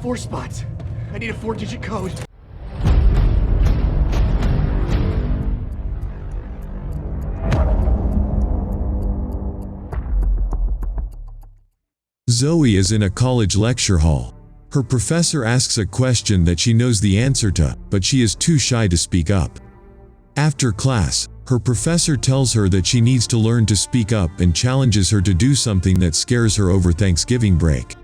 4 spots. I need a 4-digit code. Zoe is in a college lecture hall. Her professor asks a question that she knows the answer to, but she is too shy to speak up. After class, her professor tells her that she needs to learn to speak up and challenges her to do something that scares her over Thanksgiving break.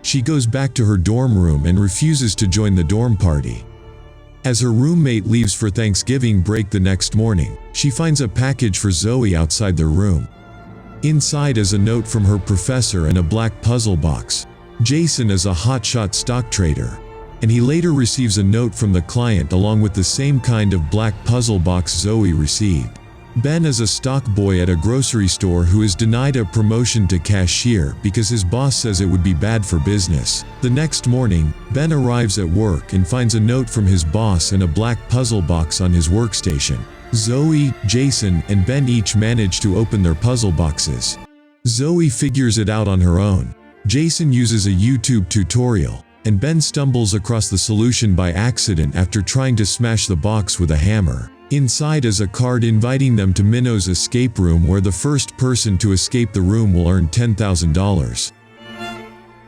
She goes back to her dorm room and refuses to join the dorm party. As her roommate leaves for Thanksgiving break the next morning, she finds a package for Zoe outside their room. Inside is a note from her professor and a black puzzle box. Jason is a hotshot stock trader, and he later receives a note from the client along with the same kind of black puzzle box Zoe received. Ben is a stock boy at a grocery store who is denied a promotion to cashier because his boss says it would be bad for business. The next morning, Ben arrives at work and finds a note from his boss and a black puzzle box on his workstation. Zoe, Jason, and Ben each manage to open their puzzle boxes. Zoe figures it out on her own. Jason uses a YouTube tutorial, and Ben stumbles across the solution by accident after trying to smash the box with a hammer. Inside is a card inviting them to Minnow's escape room, where the first person to escape the room will earn $10,000.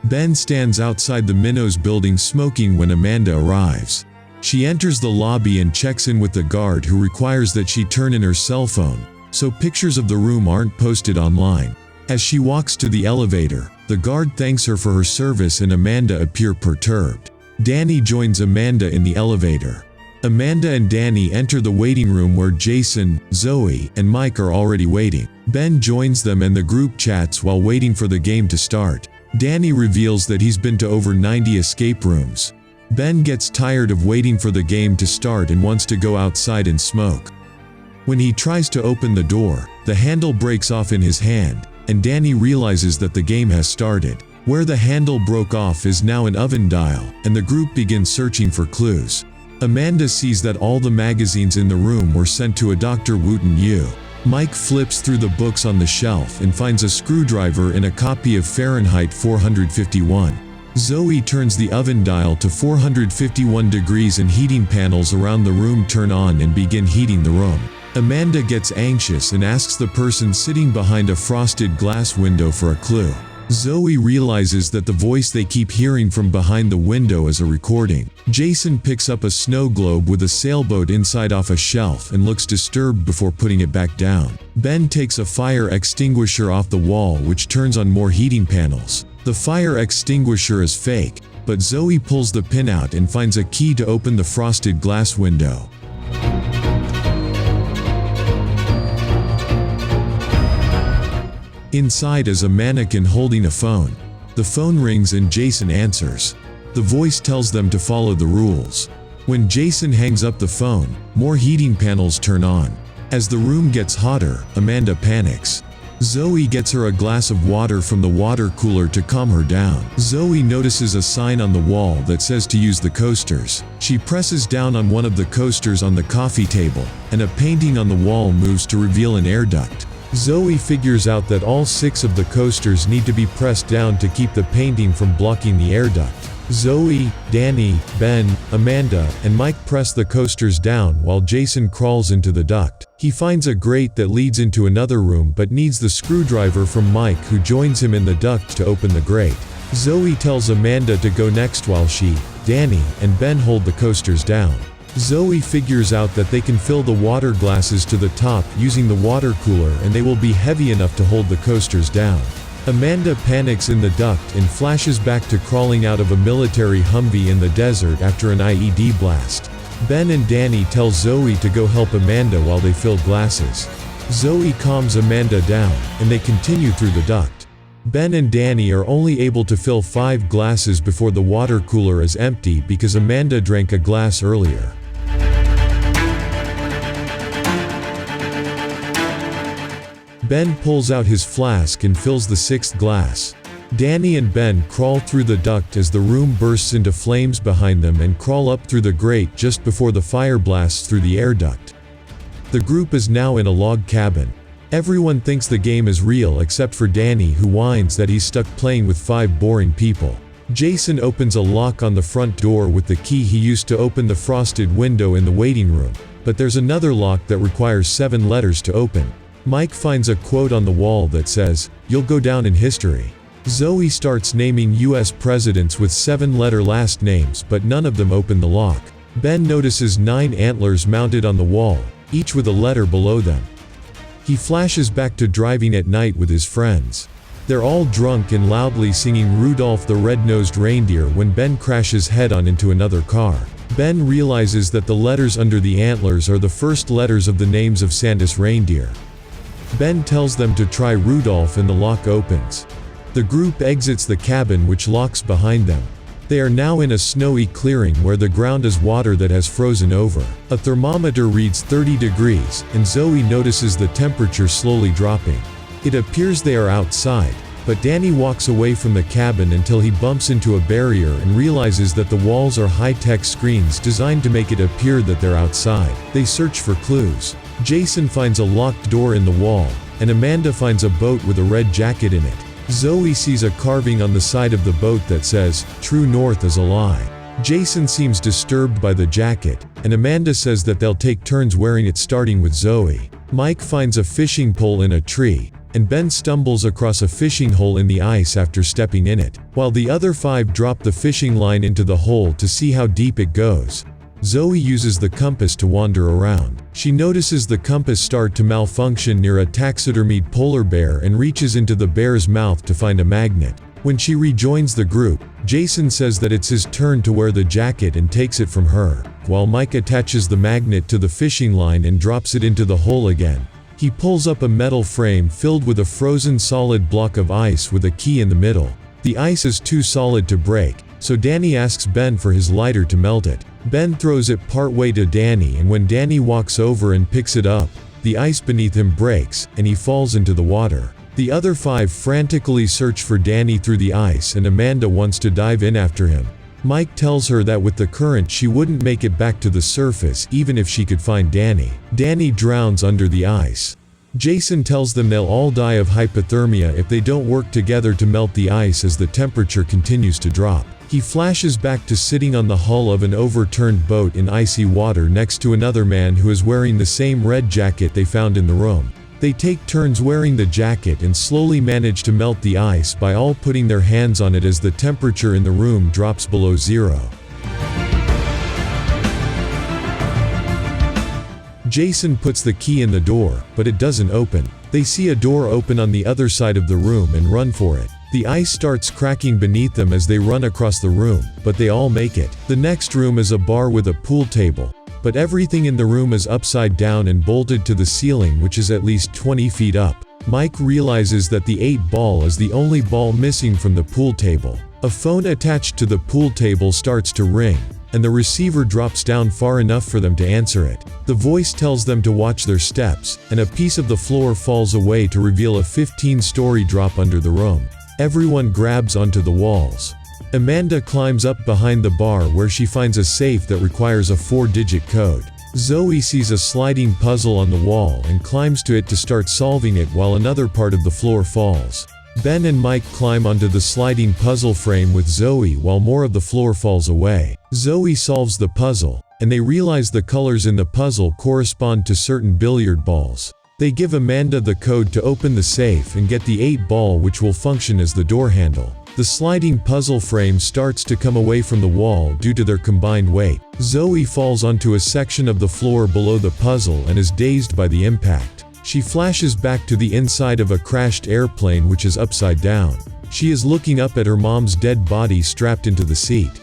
Ben stands outside the Minnow's building smoking when Amanda arrives. She enters the lobby and checks in with the guard, who requires that she turn in her cell phone, so pictures of the room aren't posted online. As she walks to the elevator, the guard thanks her for her service and Amanda appear perturbed. Danny joins Amanda in the elevator. Amanda and Danny enter the waiting room where Jason, Zoe, and Mike are already waiting. Ben joins them and the group chats while waiting for the game to start. Danny reveals that he's been to over 90 escape rooms. Ben gets tired of waiting for the game to start and wants to go outside and smoke. When he tries to open the door, the handle breaks off in his hand, and Danny realizes that the game has started. Where the handle broke off is now an oven dial, and the group begins searching for clues. Amanda sees that all the magazines in the room were sent to a Dr. Wooten Yu. Mike flips through the books on the shelf and finds a screwdriver in a copy of Fahrenheit 451. Zoe turns the oven dial to 451 degrees and heating panels around the room turn on and begin heating the room. Amanda gets anxious and asks the person sitting behind a frosted glass window for a clue. Zoe realizes that the voice they keep hearing from behind the window is a recording. Jason picks up a snow globe with a sailboat inside off a shelf and looks disturbed before putting it back down. Ben takes a fire extinguisher off the wall, which turns on more heating panels. The fire extinguisher is fake, but Zoe pulls the pin out and finds a key to open the frosted glass window. Inside is a mannequin holding a phone. The phone rings and Jason answers. The voice tells them to follow the rules. When Jason hangs up the phone, more heating panels turn on. As the room gets hotter, Amanda panics. Zoe gets her a glass of water from the water cooler to calm her down. Zoe notices a sign on the wall that says to use the coasters. She presses down on one of the coasters on the coffee table, and a painting on the wall moves to reveal an air duct. Zoe figures out that all 6 of the coasters need to be pressed down to keep the painting from blocking the air duct. Zoe, Danny, Ben, Amanda, and Mike press the coasters down while Jason crawls into the duct. He finds a grate that leads into another room but needs the screwdriver from Mike, who joins him in the duct to open the grate. Zoe tells Amanda to go next while she, Danny, and Ben hold the coasters down. Zoe figures out that they can fill the water glasses to the top using the water cooler, and they will be heavy enough to hold the coasters down. Amanda panics in the duct and flashes back to crawling out of a military Humvee in the desert after an IED blast. Ben and Danny tell Zoe to go help Amanda while they fill glasses. Zoe calms Amanda down, and they continue through the duct. Ben and Danny are only able to fill 5 glasses before the water cooler is empty because Amanda drank a glass earlier. Ben pulls out his flask and fills the 6th glass. Danny and Ben crawl through the duct as the room bursts into flames behind them and crawl up through the grate just before the fire blasts through the air duct. The group is now in a log cabin. Everyone thinks the game is real except for Danny, who whines that he's stuck playing with 5 boring people. Jason opens a lock on the front door with the key he used to open the frosted window in the waiting room, but there's another lock that requires 7 letters to open. Mike finds a quote on the wall that says, "You'll go down in history." Zoe starts naming US presidents with 7-letter last names, but none of them open the lock. Ben notices 9 antlers mounted on the wall, each with a letter below them. He flashes back to driving at night with his friends. They're all drunk and loudly singing Rudolph the Red-Nosed Reindeer when Ben crashes head-on into another car. Ben realizes that the letters under the antlers are the first letters of the names of Santa's reindeer. Ben tells them to try Rudolph and the lock opens. The group exits the cabin, which locks behind them. They are now in a snowy clearing where the ground is water that has frozen over. A thermometer reads 30 degrees, and Zoe notices the temperature slowly dropping. It appears they are outside, but Danny walks away from the cabin until he bumps into a barrier and realizes that the walls are high-tech screens designed to make it appear that they're outside. They search for clues. Jason finds a locked door in the wall, and Amanda finds a boat with a red jacket in it. Zoe sees a carving on the side of the boat that says, "True North is a lie." Jason seems disturbed by the jacket, and Amanda says that they'll take turns wearing it, starting with Zoe. Mike finds a fishing pole in a tree, and Ben stumbles across a fishing hole in the ice after stepping in it, while the other 5 drop the fishing line into the hole to see how deep it goes. Zoe uses the compass to wander around. She notices the compass start to malfunction near a taxidermied polar bear and reaches into the bear's mouth to find a magnet. When she rejoins the group, Jason says that it's his turn to wear the jacket and takes it from her, while Mike attaches the magnet to the fishing line and drops it into the hole again. He pulls up a metal frame filled with a frozen solid block of ice with a key in the middle. The ice is too solid to break, so Danny asks Ben for his lighter to melt it. Ben throws it partway to Danny, and when Danny walks over and picks it up, the ice beneath him breaks, and he falls into the water. The other 5 frantically search for Danny through the ice, and Amanda wants to dive in after him. Mike tells her that with the current she wouldn't make it back to the surface even if she could find Danny. Danny drowns under the ice. Jason tells them they'll all die of hypothermia if they don't work together to melt the ice as the temperature continues to drop. He flashes back to sitting on the hull of an overturned boat in icy water next to another man who is wearing the same red jacket they found in the room. They take turns wearing the jacket and slowly manage to melt the ice by all putting their hands on it as the temperature in the room drops below 0. Jason puts the key in the door, but it doesn't open. They see a door open on the other side of the room and run for it. The ice starts cracking beneath them as they run across the room, but they all make it. The next room is a bar with a pool table, but everything in the room is upside down and bolted to the ceiling, which is at least 20 feet up. Mike realizes that the 8 ball is the only ball missing from the pool table. A phone attached to the pool table starts to ring, and the receiver drops down far enough for them to answer it. The voice tells them to watch their steps, and a piece of the floor falls away to reveal a 15-story drop under the room. Everyone grabs onto the walls. Amanda climbs up behind the bar where she finds a safe that requires a 4-digit code. Zoe sees a sliding puzzle on the wall and climbs to it to start solving it while another part of the floor falls. Ben and Mike climb onto the sliding puzzle frame with Zoe while more of the floor falls away. Zoe solves the puzzle, and they realize the colors in the puzzle correspond to certain billiard balls. They give Amanda the code to open the safe and get the 8 ball, which will function as the door handle. The sliding puzzle frame starts to come away from the wall due to their combined weight. Zoe falls onto a section of the floor below the puzzle and is dazed by the impact. She flashes back to the inside of a crashed airplane which is upside down. She is looking up at her mom's dead body strapped into the seat.